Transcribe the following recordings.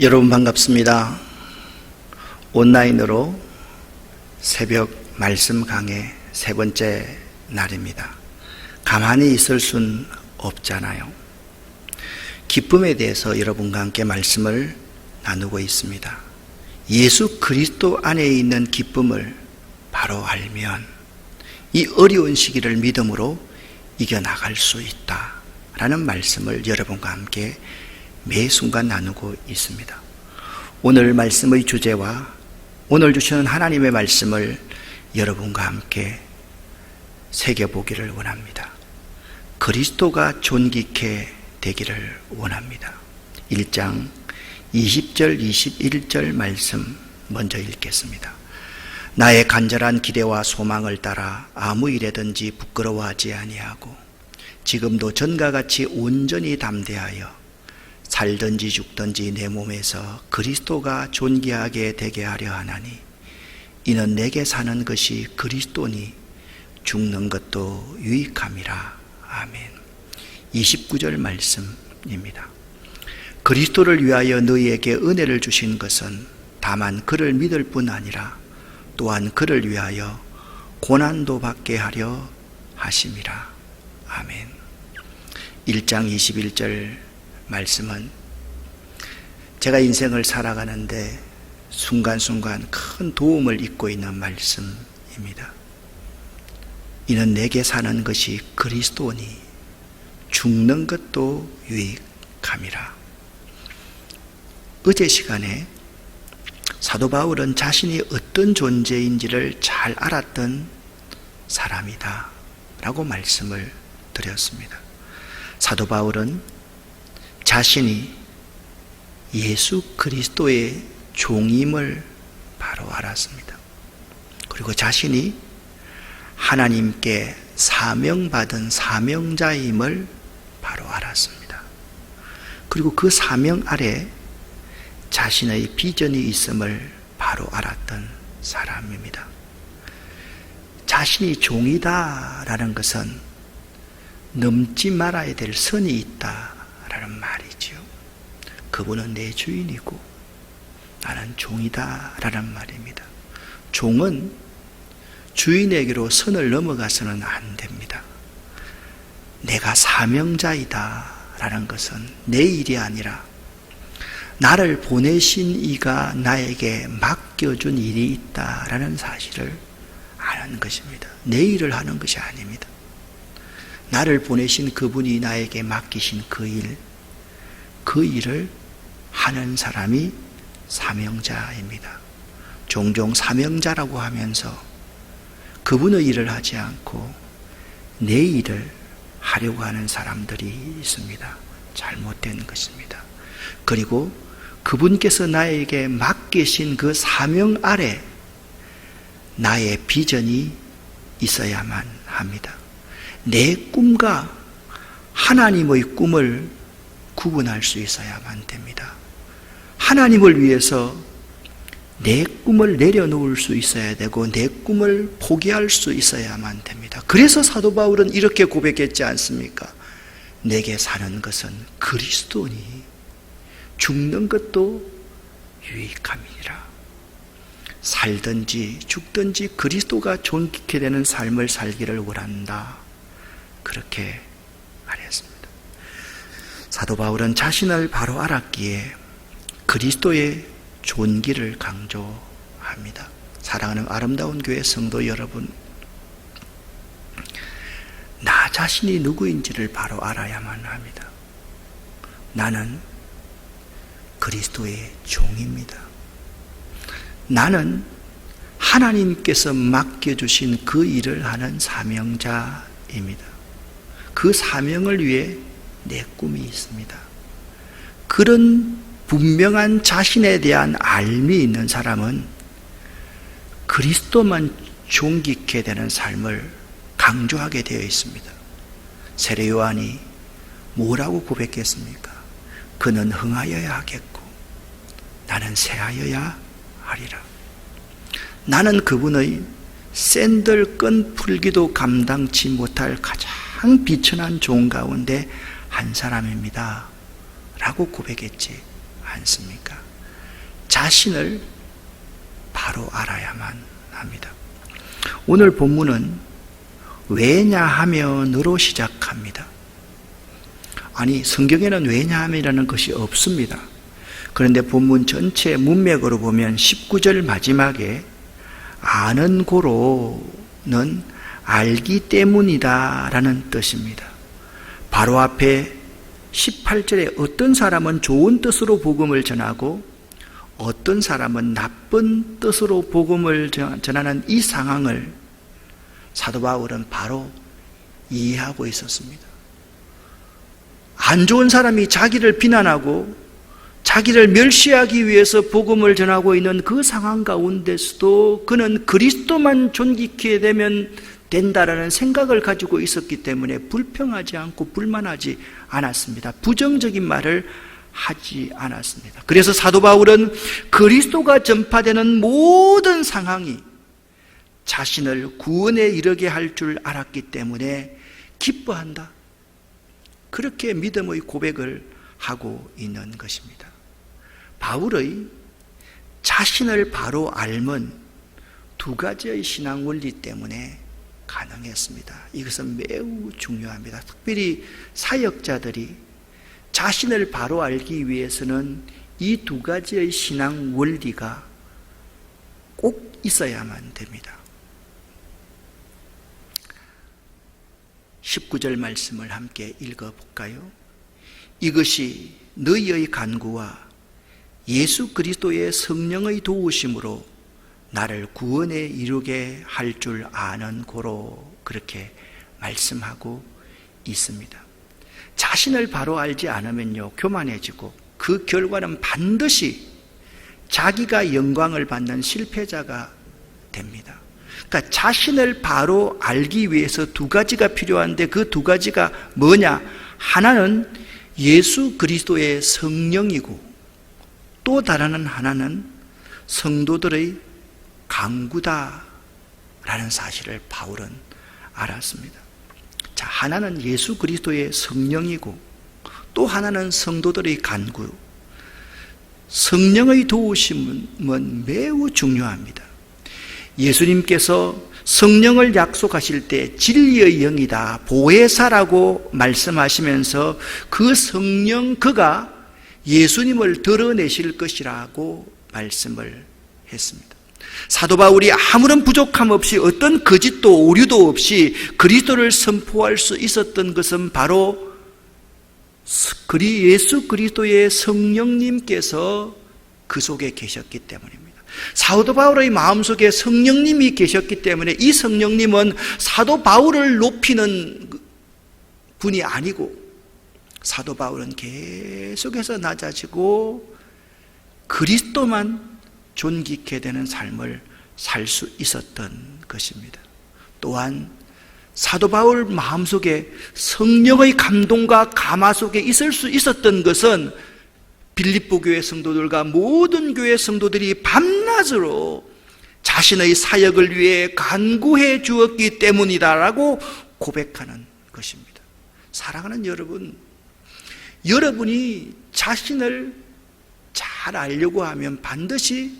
여러분 반갑습니다. 온라인으로 새벽 말씀 강의 세 번째 날입니다. 가만히 있을 순 없잖아요. 기쁨에 대해서 여러분과 함께 말씀을 나누고 있습니다. 예수 그리스도 안에 있는 기쁨을 바로 알면 이 어려운 시기를 믿음으로 이겨나갈 수 있다라는 말씀을 여러분과 함께 매 순간 나누고 있습니다. 오늘 말씀의 주제와 오늘 주시는 하나님의 말씀을 여러분과 함께 새겨보기를 원합니다. 그리스도가 존귀케 되기를 원합니다. 1장 20절 21절 말씀 먼저 읽겠습니다. 나의 간절한 기대와 소망을 따라 아무 일에든지 부끄러워하지 아니하고 지금도 전과 같이 온전히 담대하여 살든지 죽든지 내 몸에서 그리스도가 존귀하게 되게 하려 하나니 이는 내게 사는 것이 그리스도니 죽는 것도 유익함이라. 아멘. 29절 말씀입니다. 그리스도를 위하여 너희에게 은혜를 주신 것은 다만 그를 믿을 뿐 아니라 또한 그를 위하여 고난도 받게 하려 하심이라. 아멘. 1장 21절 말씀은 제가 인생을 살아가는데 순간순간 큰 도움을 잊고 있는 말씀입니다. 이는 내게 사는 것이 그리스도니 죽는 것도 유익함이라. 어제 시간에 사도 바울은 자신이 어떤 존재인지를 잘 알았던 사람이다 라고 말씀을 드렸습니다. 사도 바울은 자신이 예수 그리스도의 종임을 바로 알았습니다. 그리고 자신이 하나님께 사명받은 사명자임을 바로 알았습니다. 그리고 그 사명 아래 자신의 비전이 있음을 바로 알았던 사람입니다. 자신이 종이다라는 것은 넘지 말아야 될 선이 있다라는 말이지요. 그분은 내 주인이고 나는 종이다라는 말입니다. 종은 주인에게로 선을 넘어가서는 안 됩니다. 내가 사명자이다라는 것은 내 일이 아니라 나를 보내신 이가 나에게 맡겨준 일이 있다라는 사실을 아는 것입니다. 내 일을 하는 것이 아닙니다. 나를 보내신 그분이 나에게 맡기신 그 일을 하는 사람이 사명자입니다. 종종 사명자라고 하면서 그분의 일을 하지 않고 내 일을 하려고 하는 사람들이 있습니다. 잘못된 것입니다. 그리고 그분께서 나에게 맡기신 그 사명 아래 나의 비전이 있어야만 합니다. 내 꿈과 하나님의 꿈을 구분할 수 있어야만 됩니다. 하나님을 위해서 내 꿈을 내려놓을 수 있어야 되고 내 꿈을 포기할 수 있어야만 됩니다. 그래서 사도 바울은 이렇게 고백했지 않습니까? 내게 사는 것은 그리스도니 죽는 것도 유익함이니라. 살든지 죽든지 그리스도가 존귀케 되는 삶을 살기를 원한다. 그렇게 말했습니다. 사도 바울은 자신을 바로 알았기에 그리스도의 존귀를 강조합니다. 사랑하는 아름다운 교회 성도 여러분, 나 자신이 누구인지를 바로 알아야만 합니다. 나는 그리스도의 종입니다. 나는 하나님께서 맡겨주신 그 일을 하는 사명자입니다. 그 사명을 위해 내 꿈이 있습니다. 그런 분명한 자신에 대한 알미 있는 사람은 그리스도만 존귀케 되는 삶을 강조하게 되어 있습니다. 세례 요한이 뭐라고 고백했습니까? 그는 흥하여야 하겠고 나는 쇠하여야 하리라. 나는 그분의 샌들 끈 풀기도 감당치 못할 가장 비천한 종 가운데 한 사람입니다 라고 고백했지 않습니까? 자신을 바로 알아야만 합니다. 오늘 본문은 왜냐하면으로 시작합니다. 아니, 성경에는 왜냐하면이라는 것이 없습니다. 그런데 본문 전체 문맥으로 보면 19절 마지막에 아는 고로는 알기 때문이다 라는 뜻입니다. 바로 앞에 18절에 어떤 사람은 좋은 뜻으로 복음을 전하고 어떤 사람은 나쁜 뜻으로 복음을 전하는 이 상황을 사도 바울은 바로 이해하고 있었습니다. 안 좋은 사람이 자기를 비난하고 자기를 멸시하기 위해서 복음을 전하고 있는 그 상황 가운데서도 그는 그리스도만 존귀케 되면 된다라는 생각을 가지고 있었기 때문에 불평하지 않고 불만하지 않았습니다. 부정적인 말을 하지 않았습니다. 그래서 사도 바울은 그리스도가 전파되는 모든 상황이 자신을 구원에 이르게 할 줄 알았기 때문에 기뻐한다. 그렇게 믿음의 고백을 하고 있는 것입니다. 바울의 자신을 바로 알면 두 가지의 신앙 원리 때문에 가능했습니다. 이것은 매우 중요합니다. 특별히 사역자들이 자신을 바로 알기 위해서는 이 두 가지의 신앙 원리가 꼭 있어야만 됩니다. 19절 말씀을 함께 읽어볼까요? 이것이 너희의 간구와 예수 그리스도의 성령의 도우심으로 나를 구원에 이르게 할 줄 아는 고로 그렇게 말씀하고 있습니다. 자신을 바로 알지 않으면요, 교만해지고 그 결과는 반드시 자기가 영광을 받는 실패자가 됩니다. 그러니까 자신을 바로 알기 위해서 두 가지가 필요한데 그 두 가지가 뭐냐? 하나는 예수 그리스도의 성령이고 또 다른 하나는 성도들의 간구다라는 사실을 바울은 알았습니다. 자, 하나는 예수 그리스도의 성령이고 또 하나는 성도들의 간구. 성령의 도우심은 매우 중요합니다. 예수님께서 성령을 약속하실 때 진리의 영이다, 보혜사라고 말씀하시면서 그 성령 그가 예수님을 드러내실 것이라고 말씀을 했습니다. 사도 바울이 아무런 부족함 없이 어떤 거짓도 오류도 없이 그리스도를 선포할 수 있었던 것은 바로 예수 그리스도의 성령님께서 그 속에 계셨기 때문입니다. 사도 바울의 마음속에 성령님이 계셨기 때문에 이 성령님은 사도 바울을 높이는 분이 아니고 사도 바울은 계속해서 낮아지고 그리스도만 존귀케 되는 삶을 살 수 있었던 것입니다. 또한 사도 바울 마음속에 성령의 감동과 감화 속에 있을 수 있었던 것은 빌립보 교회 성도들과 모든 교회 성도들이 밤낮으로 자신의 사역을 위해 간구해 주었기 때문이다라고 고백하는 것입니다. 사랑하는 여러분, 여러분이 자신을 잘 알려고 하면 반드시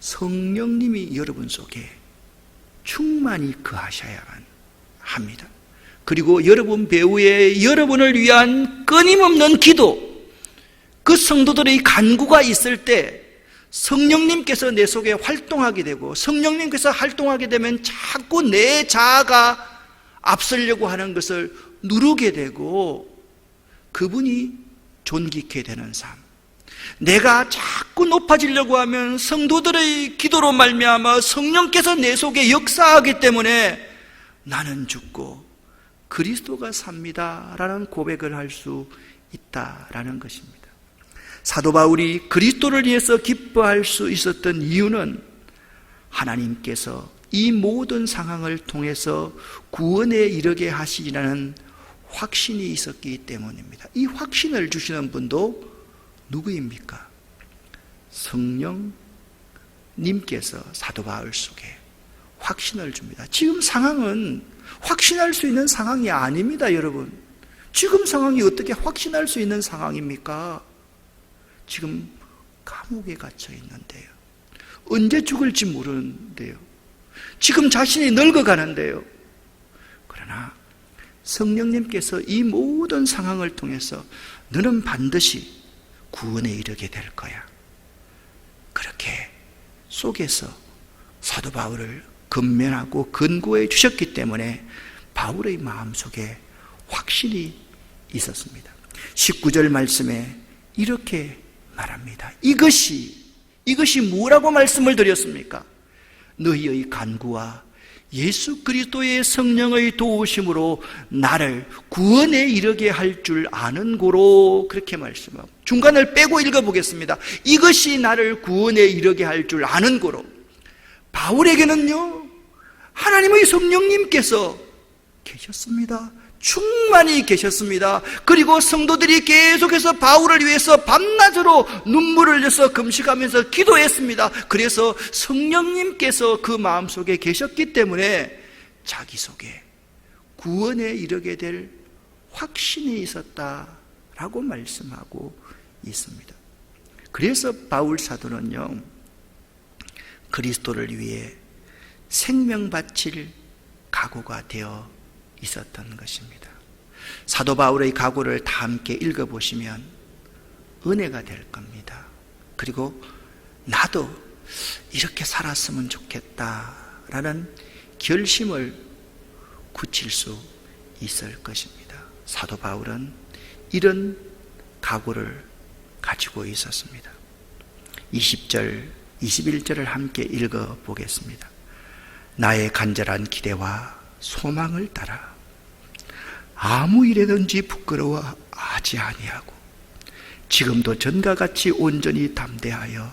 성령님이 여러분 속에 충만히 거하셔야만 합니다. 그리고 여러분 배후에 여러분을 위한 끊임없는 기도, 그 성도들의 간구가 있을 때 성령님께서 내 속에 활동하게 되고 성령님께서 활동하게 되면 자꾸 내 자아가 앞서려고 하는 것을 누르게 되고 그분이 존귀케 되는 삶, 내가 자꾸 높아지려고 하면 성도들의 기도로 말미암아 성령께서 내 속에 역사하기 때문에 나는 죽고 그리스도가 삽니다 라는 고백을 할 수 있다라는 것입니다. 사도 바울이 그리스도를 위해서 기뻐할 수 있었던 이유는 하나님께서 이 모든 상황을 통해서 구원에 이르게 하시리라는 확신이 있었기 때문입니다. 이 확신을 주시는 분도 누구입니까? 성령님께서 사도 바울 속에 확신을 줍니다. 지금 상황은 확신할 수 있는 상황이 아닙니다, 여러분. 지금 상황이 어떻게 확신할 수 있는 상황입니까? 지금 감옥에 갇혀 있는데요. 언제 죽을지 모르는데요. 지금 자신이 늙어가는데요. 그러나 성령님께서 이 모든 상황을 통해서 너는 반드시 구원에 이르게 될 거야. 그렇게 속에서 사도 바울을 건면하고 근고해 주셨기 때문에 바울의 마음속에 확신이 있었습니다. 19절 말씀에 이렇게 말합니다. 이것이 뭐라고 말씀을 드렸습니까? 너희의 간구와 예수 그리스도의 성령의 도우심으로 나를 구원에 이르게 할 줄 아는 고로, 그렇게 말씀하고 중간을 빼고 읽어보겠습니다. 이것이 나를 구원에 이르게 할 줄 아는 고로. 바울에게는요, 하나님의 성령님께서 계셨습니다. 충만히 계셨습니다. 그리고 성도들이 계속해서 바울을 위해서 밤낮으로 눈물을 흘려서 금식하면서 기도했습니다. 그래서 성령님께서 그 마음속에 계셨기 때문에 자기 속에 구원에 이르게 될 확신이 있었다라고 말씀하고 있습니다. 그래서 바울 사도는요, 그리스도를 위해 생명 바칠 각오가 되어 있었던 것입니다. 사도 바울의 각오를 다 함께 읽어보시면 은혜가 될 겁니다. 그리고 나도 이렇게 살았으면 좋겠다라는 결심을 굳힐 수 있을 것입니다. 사도 바울은 이런 각오를 가지고 있었습니다. 20절, 21절을 함께 읽어보겠습니다. 나의 간절한 기대와 소망을 따라 아무 일에든지 부끄러워하지 아니하고 지금도 전과 같이 온전히 담대하여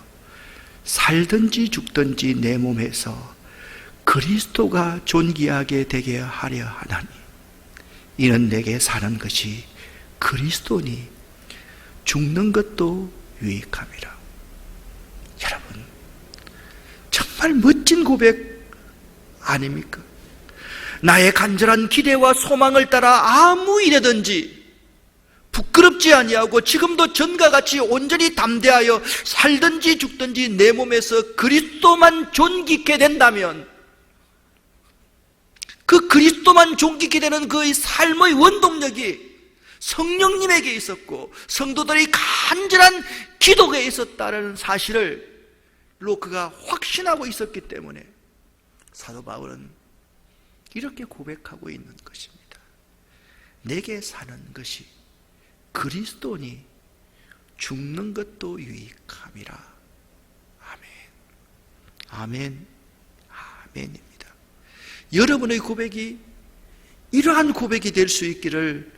살든지 죽든지 내 몸에서 그리스도가 존귀하게 되게 하려 하나니 이는 내게 사는 것이 그리스도니 죽는 것도 유익함이라. 여러분, 정말 멋진 고백 아닙니까? 나의 간절한 기대와 소망을 따라 아무 일에든지 부끄럽지 아니하고 지금도 전과 같이 온전히 담대하여 살든지 죽든지 내 몸에서 그리스도만 존귀케 된다면, 그 그리스도만 존귀케 되는 그의 삶의 원동력이 성령님에게 있었고 성도들의 간절한 기도에 있었다는 사실을 그가 확신하고 있었기 때문에 사도 바울은 이렇게 고백하고 있는 것입니다. 내게 사는 것이 그리스도니 죽는 것도 유익함이라. 아멘. 아멘. 아멘입니다. 여러분의 고백이 이러한 고백이 될 수 있기를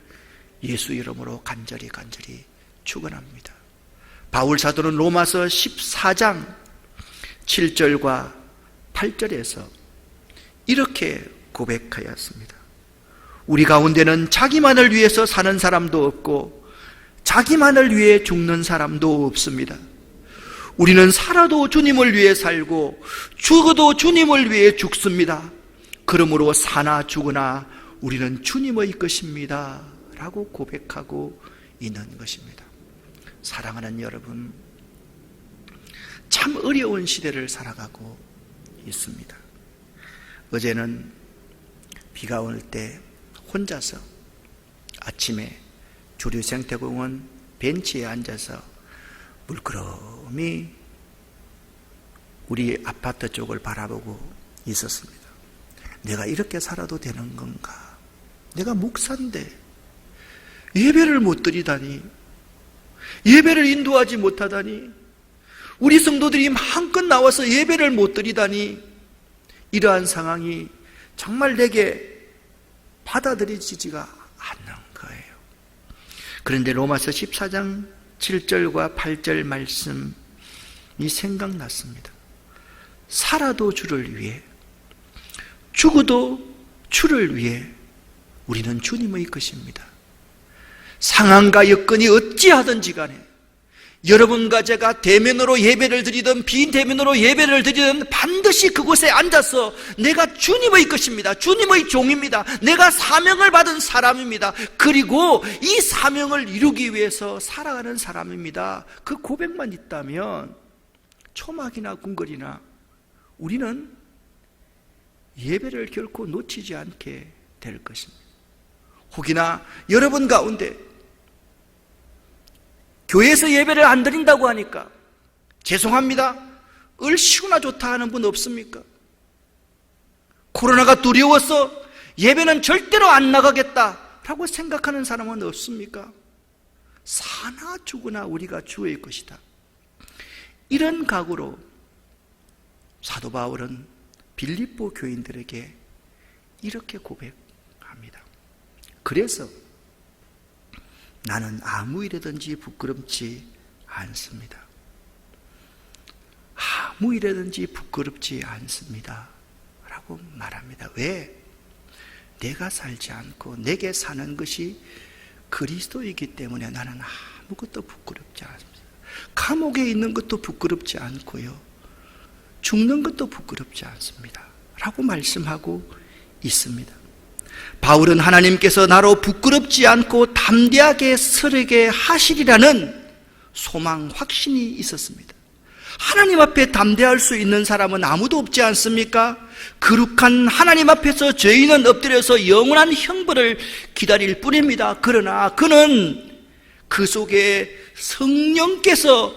예수 이름으로 간절히 축원합니다. 바울 사도는 로마서 14장 7절과 8절에서 이렇게 고백하였습니다. 우리 가운데는 자기만을 위해서 사는 사람도 없고 자기만을 위해 죽는 사람도 없습니다. 우리는 살아도 주님을 위해 살고 죽어도 주님을 위해 죽습니다. 그러므로 사나 죽으나 우리는 주님의 것입니다 라고 고백하고 있는 것입니다. 사랑하는 여러분, 참 어려운 시대를 살아가고 있습니다. 어제는 비가 올 때 혼자서 아침에 주류생태공원 벤치에 앉아서 물끄러미 우리 아파트 쪽을 바라보고 있었습니다. 내가 이렇게 살아도 되는 건가? 내가 목사인데 예배를 못 드리다니, 예배를 인도하지 못하다니, 우리 성도들이 한껏 나와서 예배를 못 드리다니, 이러한 상황이 정말 내게 받아들여지지가 않는 거예요. 그런데 로마서 14장 7절과 8절 말씀이 생각났습니다. 살아도 주를 위해, 죽어도 주를 위해 우리는 주님의 것입니다. 상황과 여건이 어찌하든지 간에 여러분과 제가 대면으로 예배를 드리든 비대면으로 예배를 드리든 반드시 그곳에 앉아서 내가 주님의 것입니다. 주님의 종입니다. 내가 사명을 받은 사람입니다. 그리고 이 사명을 이루기 위해서 살아가는 사람입니다. 그 고백만 있다면 초막이나 궁궐이나 우리는 예배를 결코 놓치지 않게 될 것입니다. 혹이나 여러분 가운데 교회에서 예배를 안 드린다고 하니까 죄송합니다, 얼씨구나 좋다 하는 분 없습니까? 코로나가 두려워서 예배는 절대로 안 나가겠다라고 생각하는 사람은 없습니까? 사나 죽으나 우리가 주의 것이다. 이런 각오로 사도 바울은 빌립보 교인들에게 이렇게 고백합니다. 그래서 나는 아무 일에든지 부끄럽지 않습니다. 아무 일에든지 부끄럽지 않습니다 라고 말합니다. 왜? 내가 살지 않고 내게 사는 것이 그리스도이기 때문에 나는 아무것도 부끄럽지 않습니다. 감옥에 있는 것도 부끄럽지 않고요, 죽는 것도 부끄럽지 않습니다 라고 말씀하고 있습니다. 바울은 하나님께서 나로 부끄럽지 않고 담대하게 서게 하시리라는 소망, 확신이 있었습니다. 하나님 앞에 담대할 수 있는 사람은 아무도 없지 않습니까? 거룩한 하나님 앞에서 죄인은 엎드려서 영원한 형벌을 기다릴 뿐입니다. 그러나 그는 그 속에 성령께서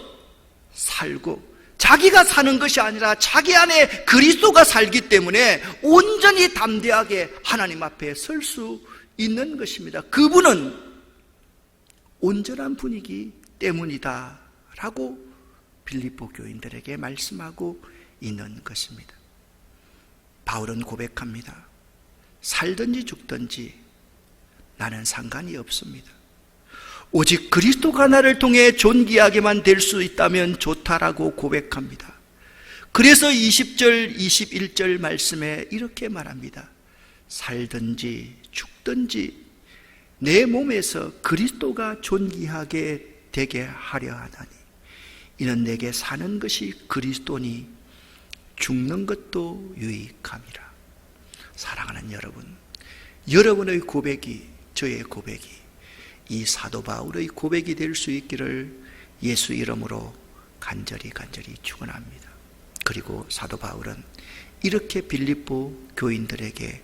살고 자기가 사는 것이 아니라 자기 안에 그리스도가 살기 때문에 온전히 담대하게 하나님 앞에 설 수 있는 것입니다. 그분은 온전한 분이기 때문이다 라고 빌립보 교인들에게 말씀하고 있는 것입니다. 바울은 고백합니다. 살든지 죽든지 나는 상관이 없습니다. 오직 그리스도가 나를 통해 존귀하게만 될 수 있다면 좋다라고 고백합니다. 그래서 20절, 21절 말씀에 이렇게 말합니다. 살든지 죽든지 내 몸에서 그리스도가 존귀하게 되게 하려 하다니 이는 내게 사는 것이 그리스도니 죽는 것도 유익함이라. 사랑하는 여러분, 여러분의 고백이, 저의 고백이 이 사도 바울의 고백이 될 수 있기를 예수 이름으로 간절히 축원합니다. 그리고 사도 바울은 이렇게 빌립보 교인들에게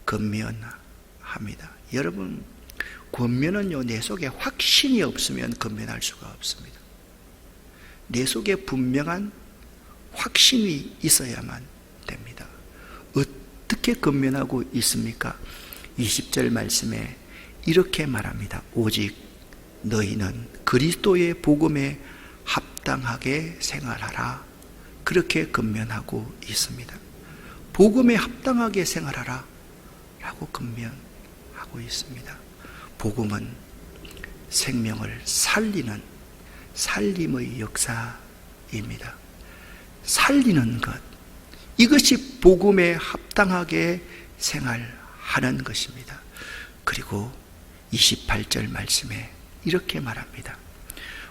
권면합니다. 여러분, 권면은요, 내 속에 확신이 없으면 권면할 수가 없습니다. 내 속에 분명한 확신이 있어야만 됩니다. 어떻게 권면하고 있습니까? 20절 말씀에 이렇게 말합니다. 오직 너희는 그리스도의 복음에 합당하게 생활하라. 그렇게 권면하고 있습니다. 복음에 합당하게 생활하라 라고 권면하고 있습니다. 복음은 생명을 살리는 살림의 역사입니다. 살리는 것, 이것이 복음에 합당하게 생활하는 것입니다. 그리고 28절 말씀에 이렇게 말합니다.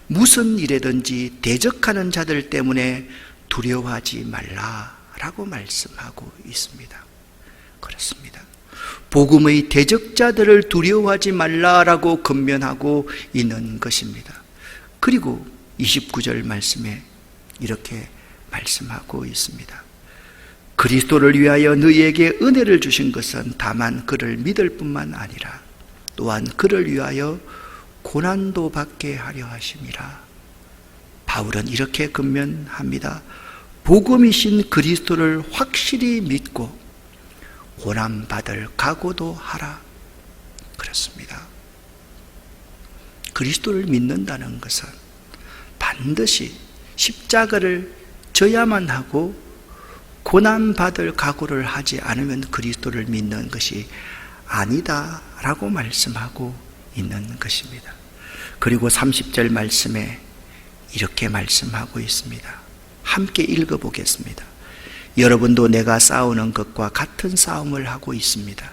무슨 일에든지 대적하는 자들 때문에 두려워하지 말라라고 말씀하고 있습니다. 그렇습니다. 복음의 대적자들을 두려워하지 말라라고 권면하고 있는 것입니다. 그리고 29절 말씀에 이렇게 말씀하고 있습니다. 그리스도를 위하여 너희에게 은혜를 주신 것은 다만 그를 믿을 뿐만 아니라 또한 그를 위하여 고난도 받게 하려 하심이라. 바울은 이렇게 권면합니다. 복음이신 그리스도를 확실히 믿고 고난받을 각오도 하라. 그렇습니다. 그리스도를 믿는다는 것은 반드시 십자가를 져야만 하고 고난받을 각오를 하지 않으면 그리스도를 믿는 것이 아니다라고 말씀하고 있는 것입니다. 그리고 30절 말씀에 이렇게 말씀하고 있습니다. 함께 읽어보겠습니다. 여러분도 내가 싸우는 것과 같은 싸움을 하고 있습니다.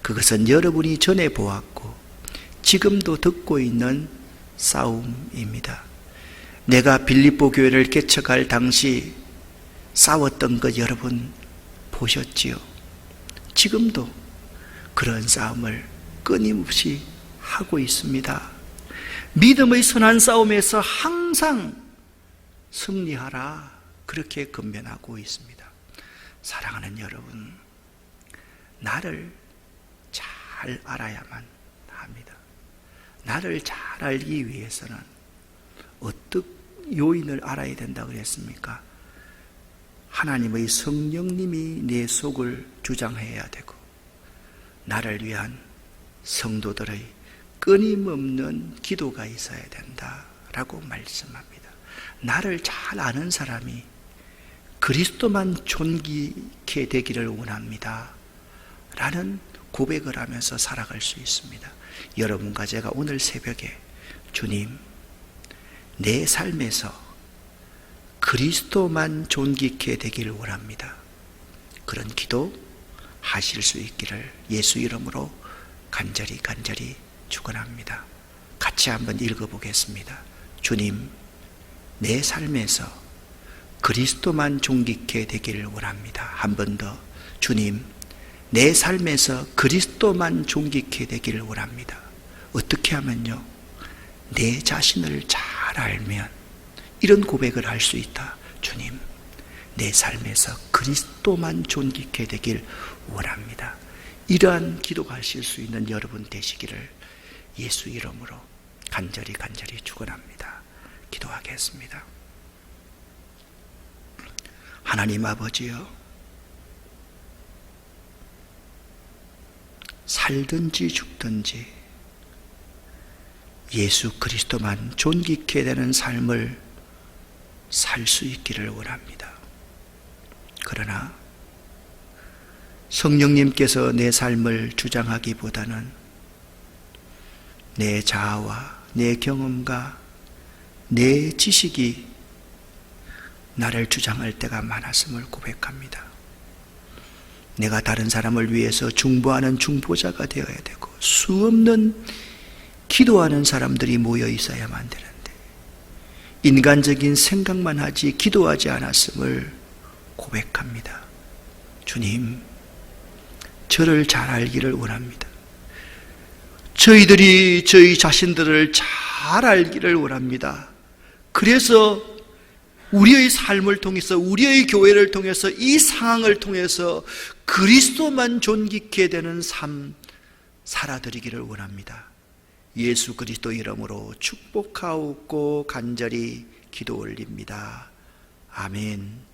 그것은 여러분이 전에 보았고 지금도 듣고 있는 싸움입니다. 내가 빌립보 교회를 개척할 당시 싸웠던 것 여러분 보셨지요? 지금도 그런 싸움을 끊임없이 하고 있습니다. 믿음의 선한 싸움에서 항상 승리하라, 그렇게 권면하고 있습니다. 사랑하는 여러분, 나를 잘 알아야만 합니다. 나를 잘 알기 위해서는 어떤 요인을 알아야 된다고 그랬습니까? 하나님의 성령님이 내 속을 주장해야 되고, 나를 위한 성도들의 끊임없는 기도가 있어야 된다라고 말씀합니다. 나를 잘 아는 사람이 그리스도만 존귀케 되기를 원합니다 라는 고백을 하면서 살아갈 수 있습니다. 여러분과 제가 오늘 새벽에 주님, 내 삶에서 그리스도만 존귀케 되기를 원합니다, 그런 기도 하실 수 있기를 예수 이름으로 간절히 축원합니다. 같이 한번 읽어보겠습니다. 주님, 내 삶에서 그리스도만 존귀케 되기를 원합니다. 한 번 더. 주님, 내 삶에서 그리스도만 존귀케 되기를 원합니다. 어떻게 하면요? 내 자신을 잘 알면 이런 고백을 할 수 있다. 주님, 내 삶에서 그리스도만 존귀케 되길 원합니다. 이러한 기도하실 수 있는 여러분 되시기를 예수 이름으로 간절히 축원합니다. 기도하겠습니다. 하나님 아버지여, 살든지 죽든지 예수 그리스도만 존귀케 되는 삶을 살 수 있기를 원합니다. 그러나 성령님께서 내 삶을 주장하기보다는 내 자아와 내 경험과 내 지식이 나를 주장할 때가 많았음을 고백합니다. 내가 다른 사람을 위해서 중보하는 중보자가 되어야 되고, 수없는 기도하는 사람들이 모여 있어야만 되는데 인간적인 생각만 하지 기도하지 않았음을 고백합니다. 주님, 저를 잘 알기를 원합니다. 저희들이 저희 자신들을 잘 알기를 원합니다. 그래서 우리의 삶을 통해서, 우리의 교회를 통해서, 이 상황을 통해서 그리스도만 존귀케 되는 삶 살아드리기를 원합니다. 예수 그리스도 이름으로 축복하옵고 간절히 기도 올립니다. 아멘.